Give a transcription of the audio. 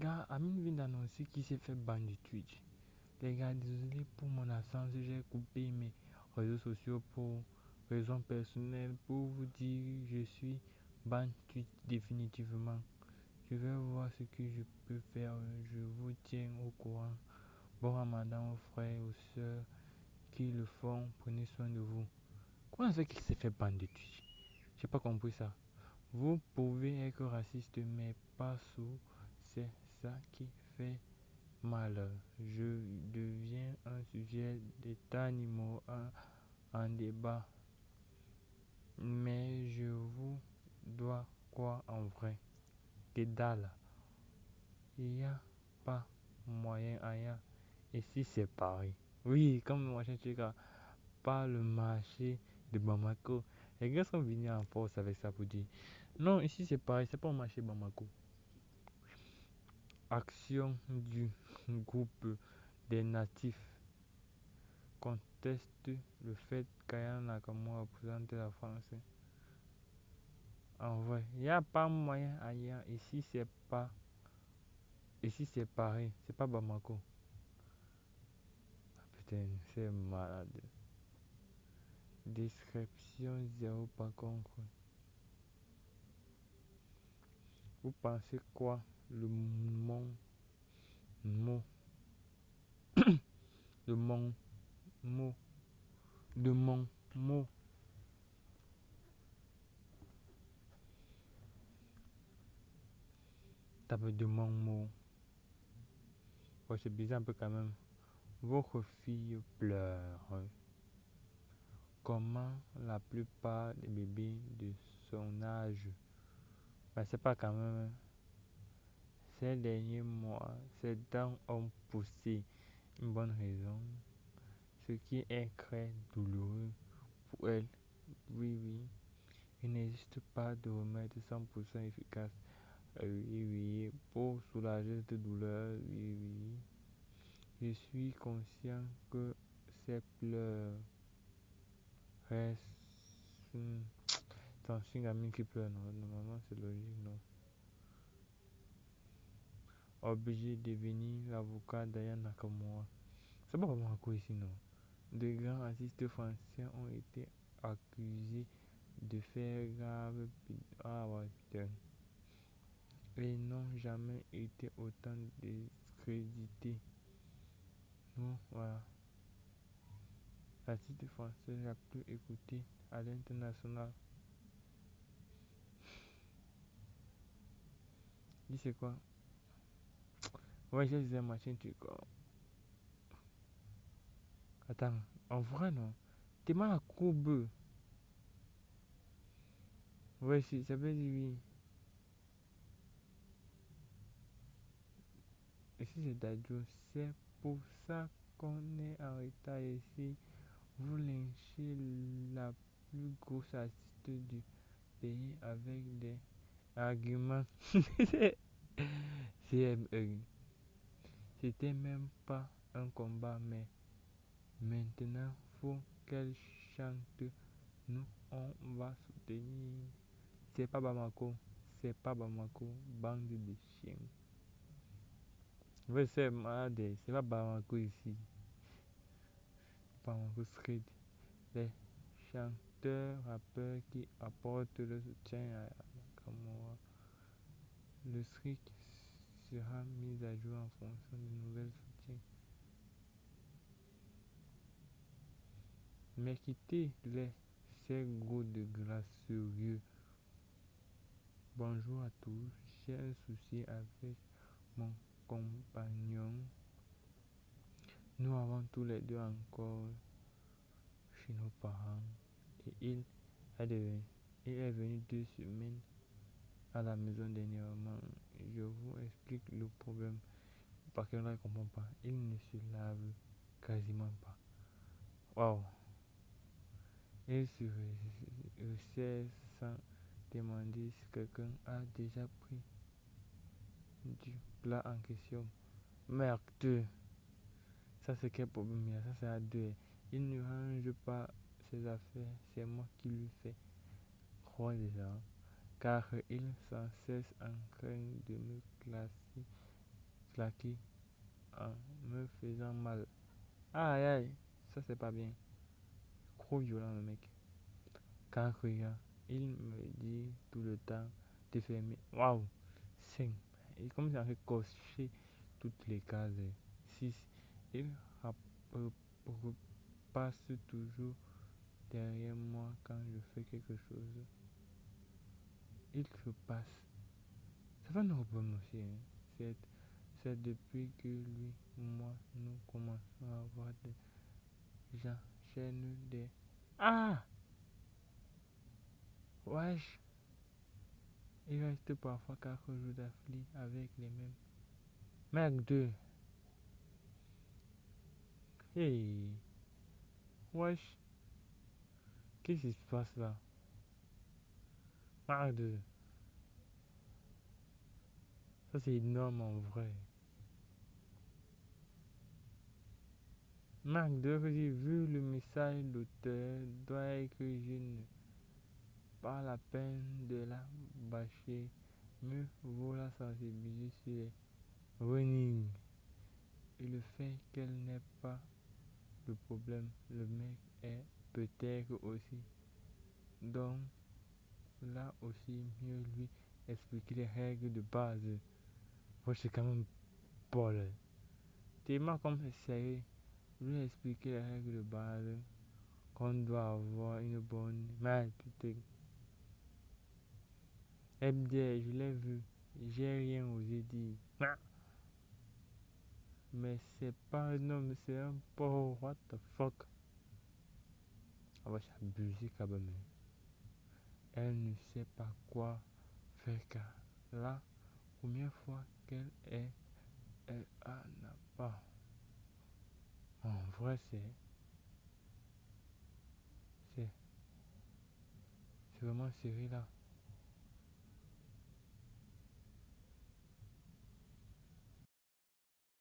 Gars, Amine vient d'annoncer qu'il s'est fait ban de Twitch. Les gars, désolé pour mon absence, j'ai coupé mes réseaux sociaux pour raisons personnelles. Pour vous dire, je suis ban Twitch définitivement. Je vais voir ce que je peux faire. Je vous tiens au courant. Bon ramadan aux frères et aux sœurs qui le font. Prenez soin de vous. Comment c'est qu'il s'est fait ban de Twitch? J'ai pas compris ça. Vous pouvez être raciste, mais pas sous. C'est ça qui fait mal. Je deviens un sujet d'état numéro un en débat. Mais je vous dois quoi en vrai? Que dalle. Il n'y a pas moyen ailleurs. Ici c'est Paris. Oui, comme mon cher Chica, pas le marché de Bamako. Les gars sont venus en force avec ça pour dire non, ici c'est Paris, c'est pas le marché Bamako. Action du groupe des natifs conteste le fait qu'Aya Nakamura représente la France. En vrai, il n'y a pas moyen ailleurs. Ici c'est Paris, c'est pas Bamako. Putain, c'est malade. Description zéro par contre. Vous pensez quoi? Le mot, le mon mot, de mon mot. Tape de mon mot. Ouais, c'est bizarre un peu quand même. Votre fille pleure. Comment la plupart des bébés de son âge. Ben, c'est pas quand même. Ces derniers mois, ses dents ont poussé. Une bonne raison. Ce qui est très douloureux pour elle. Oui, oui. Il n'existe pas de remède 100% efficace. Oui, oui. Pour soulager cette douleur. Oui, oui. Je suis conscient que ces pleurs restent. Attention, une gamine qui pleure, non. Normalement, c'est logique, non. Obligé de devenir l'avocat d'Aya Nakamura. C'est pas vraiment quoi ici, non. De grands artistes français ont été accusés de faire grave. Ah ouais, putain. Et n'ont jamais été autant discrédités. Non, voilà. L'artiste français la plus écoutée à l'international. Dis c'est quoi? Ouais, je disais machin, tu quoi? Attends, en vrai, non. T'es mal à courbe. Ouais, si, ça veut dire oui. Ici, c'est Dadjo. C'est pour ça qu'on est en retard ici. Vous lynchez la plus grosse artiste du pays avec des arguments. C'était même pas un combat, mais maintenant, faut qu'elle chante. Nous, on va soutenir. C'est pas Bamako. C'est pas Bamako. Bande de chiens. Ouais, c'est malade. C'est pas Bamako ici. Bamako Street. Les chanteurs, rappeurs qui apportent le soutien à Nakamura. Le streak sera mis à jour en fonction de nouvelles soutiens. Mais quittez-les, ces gros de gracieux. Bonjour à tous, j'ai un souci avec mon compagnon. Nous avons tous les deux encore chez nos parents et il est venu 2 semaines à la maison dernièrement. Je vous explique le problème parce qu'il ne comprend pas. Il ne se lave quasiment pas. Waouh! Il se resserre sans demander si quelqu'un a déjà pris du plat en question. Merde! Ça c'est quel problème là? Ça c'est à deux. Il ne range pas ses affaires, c'est moi qui lui fais croire déjà. Car il sans cesse en train de me classer claqué en me faisant mal. Aïe aïe, ça c'est pas bien. Trop violent le mec. Quand je regarde, il me dit tout le temps de fermer. Waouh, 5. Il commence à cocher toutes les cases. 6. Il repasse toujours derrière moi quand je fais quelque chose. Il repasse. Ça va nous problème aussi. Hein. C'est depuis que lui, moi, nous commençons à avoir des j'enchaîne des. Ah! Wesh! Il reste parfois 4 jours d'affilée avec les mêmes. Mec 2. Hey! Wesh! Qu'est-ce qui se passe là? Marc 2. Ça c'est énorme en vrai. Marc 2, j'ai vu le message d'auteur, doit que je ne pas la peine de la bâcher. Mieux vaut la sensibiliser sur les running. Et le fait qu'elle n'ait pas le problème, le mec est peut-être aussi. Donc, là aussi, mieux lui expliquer les règles de base. Moi, c'est quand même bol. Tellement comme c'est sérieux, lui expliquer les règles de base qu'on doit avoir une bonne. Mais putain, MD, je l'ai vu, j'ai rien osé dire. Mais c'est pas un homme, c'est un pauvre. What the fuck? Ah ouais, c'est abusé quand même. Elle ne sait pas quoi faire car la première fois qu'elle est, elle en a pas. En vrai, c'est vraiment serré là.